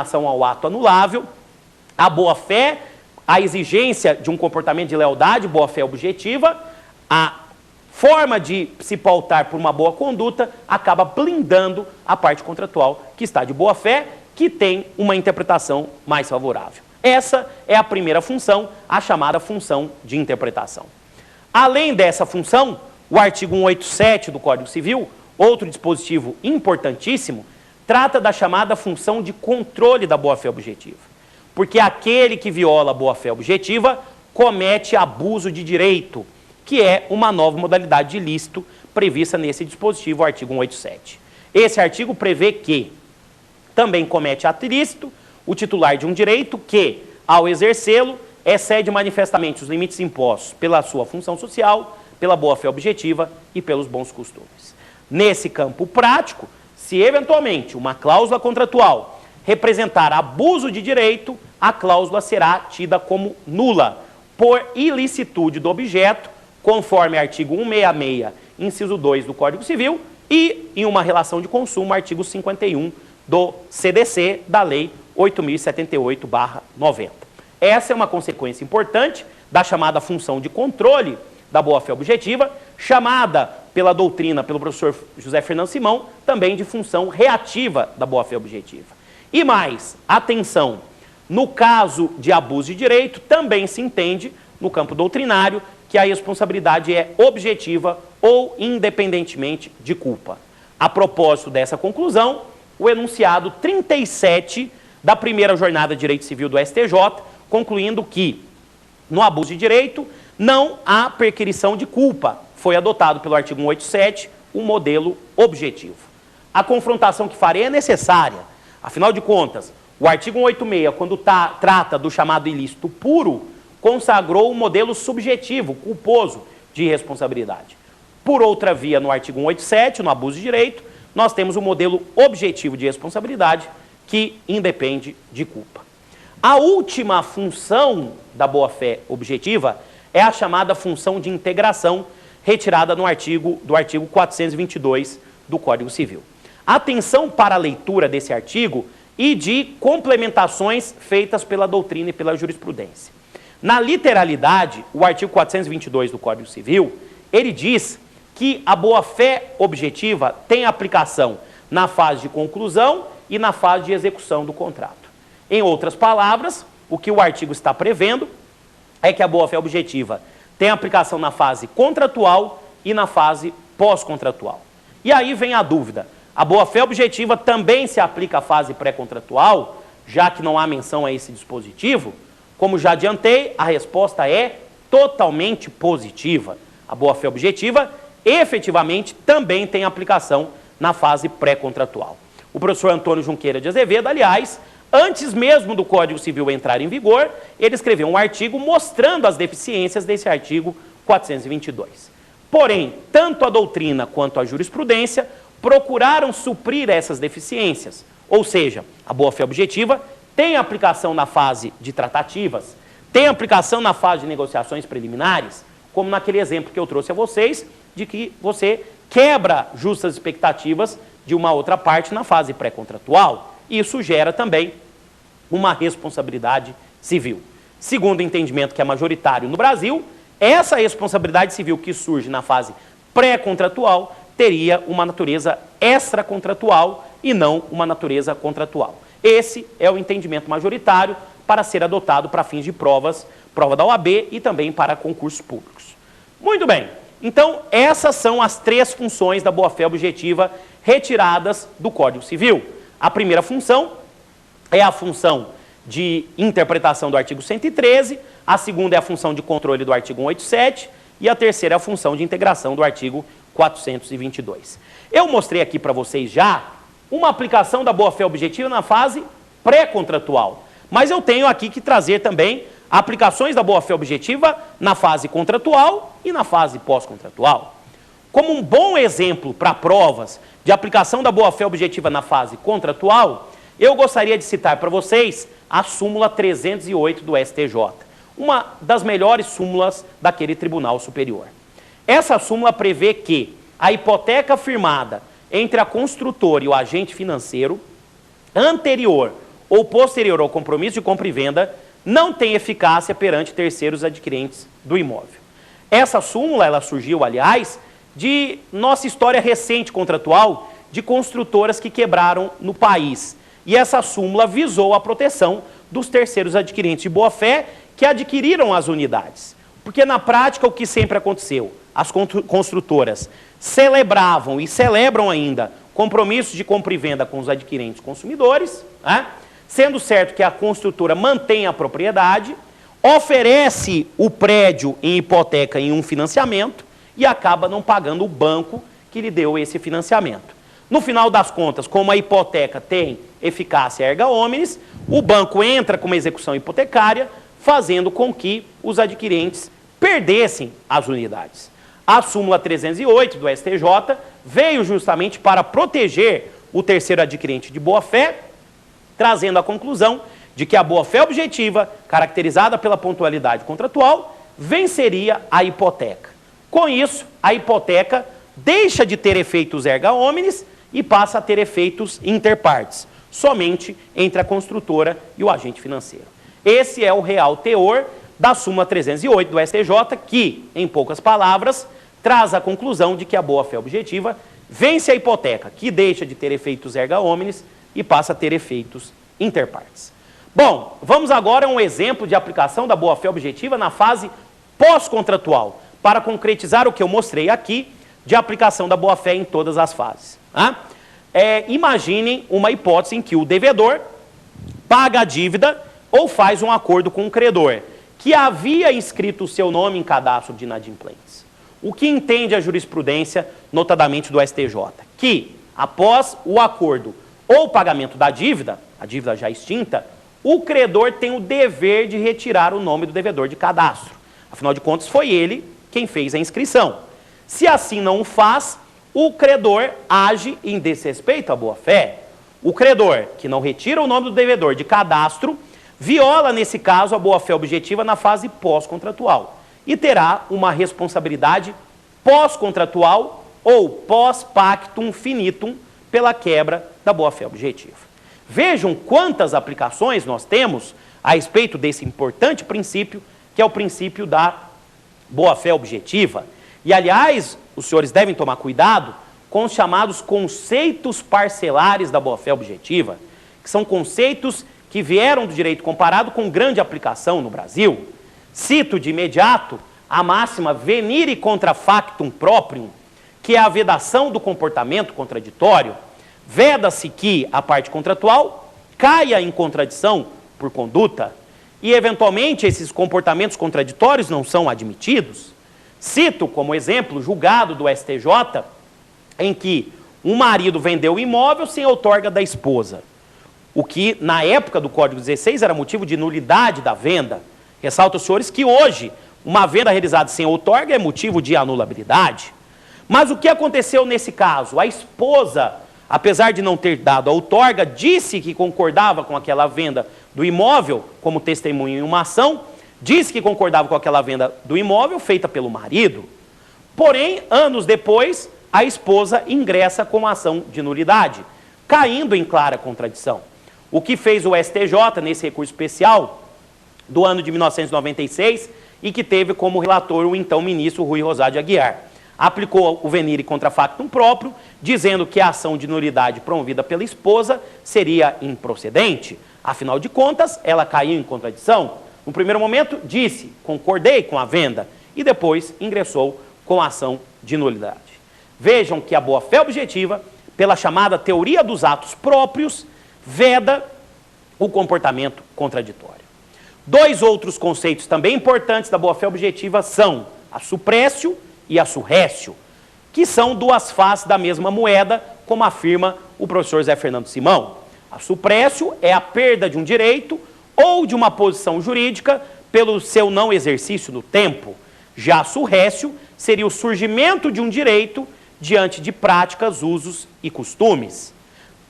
relação ao ato anulável, a boa-fé, a exigência de um comportamento de lealdade, boa-fé objetiva, a forma de se pautar por uma boa conduta acaba blindando a parte contratual que está de boa-fé, que tem uma interpretação mais favorável. Essa é a primeira função, a chamada função de interpretação. Além dessa função, o artigo 187 do Código Civil, outro dispositivo importantíssimo, trata da chamada função de controle da boa-fé objetiva. Porque aquele que viola a boa-fé objetiva comete abuso de direito, que é uma nova modalidade de ilícito prevista nesse dispositivo, o artigo 187. Esse artigo prevê que também comete ato ilícito o titular de um direito que, ao exercê-lo, excede manifestamente os limites impostos pela sua função social, pela boa-fé objetiva e pelos bons costumes. Nesse campo prático, se eventualmente uma cláusula contratual representar abuso de direito, a cláusula será tida como nula, por ilicitude do objeto, conforme artigo 166, inciso 2 do Código Civil, e, em uma relação de consumo, artigo 51 do CDC, da Lei 8.078/90. Essa é uma consequência importante da chamada função de controle da boa-fé objetiva, chamada pela doutrina, pelo professor José Fernando Simão, também de função reativa da boa-fé objetiva. E mais, atenção, no caso de abuso de direito, também se entende, no campo doutrinário, que a responsabilidade é objetiva ou independentemente de culpa. A propósito dessa conclusão, o enunciado 37 da primeira jornada de direito civil do STJ, concluindo que, no abuso de direito, não há perquirição de culpa. Foi adotado pelo artigo 187 o modelo objetivo. A confrontação que farei é necessária. Afinal de contas, o artigo 186, quando trata do chamado ilícito puro, consagrou um modelo subjetivo, culposo, de responsabilidade. Por outra via, no artigo 187, no abuso de direito, nós temos o modelo objetivo de responsabilidade, que independe de culpa. A última função da boa-fé objetiva é a chamada função de integração, retirada do artigo 422 do Código Civil. Atenção para a leitura desse artigo e de complementações feitas pela doutrina e pela jurisprudência. Na literalidade, o artigo 422 do Código Civil, ele diz que a boa-fé objetiva tem aplicação na fase de conclusão e na fase de execução do contrato. Em outras palavras, o que o artigo está prevendo é que a boa-fé objetiva tem aplicação na fase contratual e na fase pós-contratual. E aí vem a dúvida. A boa-fé objetiva também se aplica à fase pré-contratual, já que não há menção a esse dispositivo? Como já adiantei, a resposta é totalmente positiva. A boa-fé objetiva, efetivamente, também tem aplicação na fase pré-contratual. O professor Antônio Junqueira de Azevedo, aliás, antes mesmo do Código Civil entrar em vigor, ele escreveu um artigo mostrando as deficiências desse artigo 422. Porém, tanto a doutrina quanto a jurisprudência procuraram suprir essas deficiências, ou seja, a boa-fé objetiva tem aplicação na fase de tratativas, tem aplicação na fase de negociações preliminares, como naquele exemplo que eu trouxe a vocês, de que você quebra justas expectativas de uma outra parte na fase pré-contratual. Isso gera também uma responsabilidade civil. Segundo o entendimento que é majoritário no Brasil, essa responsabilidade civil que surge na fase pré-contratual teria uma natureza extracontratual e não uma natureza contratual. Esse é o entendimento majoritário para ser adotado para fins de provas, prova da OAB e também para concursos públicos. Muito bem, então essas são as três funções da boa-fé objetiva retiradas do Código Civil. A primeira função é a função de interpretação do artigo 113, a segunda é a função de controle do artigo 187 e a terceira é a função de integração do artigo 422. Eu mostrei aqui para vocês já uma aplicação da boa-fé objetiva na fase pré-contratual, mas eu tenho aqui que trazer também aplicações da boa-fé objetiva na fase contratual e na fase pós-contratual. Como um bom exemplo para provas de aplicação da boa-fé objetiva na fase contratual, eu gostaria de citar para vocês a súmula 308 do STJ, uma das melhores súmulas daquele Tribunal Superior. Essa súmula prevê que a hipoteca firmada entre a construtora e o agente financeiro, anterior ou posterior ao compromisso de compra e venda não tem eficácia perante terceiros adquirentes do imóvel. Essa súmula, ela surgiu, aliás, de nossa história recente contratual de construtoras que quebraram no país. E essa súmula visou a proteção dos terceiros adquirentes de boa-fé que adquiriram as unidades. Porque na prática o que sempre aconteceu? As construtoras celebravam e celebram ainda compromissos de compra e venda com os adquirentes consumidores, né? Sendo certo que a construtora mantém a propriedade, oferece o prédio em hipoteca em um financiamento e acaba não pagando o banco que lhe deu esse financiamento. No final das contas, como a hipoteca tem eficácia erga omnes, o banco entra com uma execução hipotecária, fazendo com que os adquirentes perdessem as unidades. A súmula 308 do STJ veio justamente para proteger o terceiro adquirente de boa-fé, trazendo a conclusão de que a boa-fé objetiva, caracterizada pela pontualidade contratual, venceria a hipoteca. Com isso, a hipoteca deixa de ter efeitos erga omnes e passa a ter efeitos interpartes, somente entre a construtora e o agente financeiro. Esse é o real teor da súmula 308 do STJ, que, em poucas palavras, traz a conclusão de que a boa-fé objetiva vence a hipoteca, que deixa de ter efeitos erga omnes e passa a ter efeitos interpartes. Bom, vamos agora a um exemplo de aplicação da boa-fé objetiva na fase pós-contratual, para concretizar o que eu mostrei aqui de aplicação da boa-fé em todas as fases. Imaginem uma hipótese em que o devedor paga a dívida ou faz um acordo com o credor, que havia inscrito o seu nome em cadastro de inadimplentes. O que entende a jurisprudência, notadamente do STJ? Que, após o acordo ou pagamento da dívida, a dívida já extinta, o credor tem o dever de retirar o nome do devedor de cadastro. Afinal de contas, foi ele quem fez a inscrição. Se assim não o faz, o credor age em desrespeito à boa-fé. O credor, que não retira o nome do devedor de cadastro, viola, nesse caso, a boa-fé objetiva na fase pós-contratual e terá uma responsabilidade pós-contratual ou pós-pactum finitum pela quebra da boa-fé objetiva. Vejam quantas aplicações nós temos a respeito desse importante princípio, que é o princípio da boa-fé objetiva. E, aliás, os senhores devem tomar cuidado com os chamados conceitos parcelares da boa-fé objetiva, que são conceitos que vieram do direito comparado com grande aplicação no Brasil. Cito de imediato a máxima venire contra factum proprium, que é a vedação do comportamento contraditório. Veda-se que a parte contratual caia em contradição por conduta e, eventualmente, esses comportamentos contraditórios não são admitidos. Cito como exemplo julgado do STJ, em que um marido vendeu o imóvel sem outorga da esposa, o que, na época do Código 16, era motivo de nulidade da venda. Ressalto aos senhores que hoje, uma venda realizada sem outorga é motivo de anulabilidade. Mas o que aconteceu nesse caso? A esposa, apesar de não ter dado a outorga, disse que concordava com aquela venda do imóvel, como testemunha em uma ação, disse que concordava com aquela venda do imóvel feita pelo marido. Porém, anos depois, a esposa ingressa com a ação de nulidade, caindo em clara contradição. O que fez o STJ nesse recurso especial do ano de 1996 e que teve como relator o então ministro Rui Rosado de Aguiar. Aplicou o venire contra factum próprio, dizendo que a ação de nulidade promovida pela esposa seria improcedente. Afinal de contas, ela caiu em contradição. No primeiro momento, disse, concordei com a venda, e depois ingressou com a ação de nulidade. Vejam que a boa-fé objetiva, pela chamada teoria dos atos próprios, veda o comportamento contraditório. Dois outros conceitos também importantes da boa-fé objetiva são a suprécio e a surrécio, que são duas faces da mesma moeda, como afirma o professor Zé Fernando Simão. A suprécio é a perda de um direito ou de uma posição jurídica pelo seu não exercício no tempo. Já a surrécio seria o surgimento de um direito diante de práticas, usos e costumes.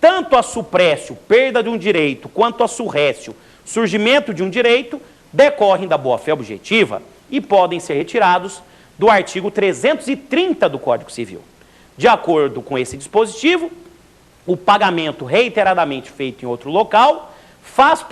Tanto a suprécio, perda de um direito, quanto a surrécio, surgimento de um direito, decorrem da boa-fé objetiva e podem ser retirados do artigo 330 do Código Civil. De acordo com esse dispositivo, o pagamento reiteradamente feito em outro local faz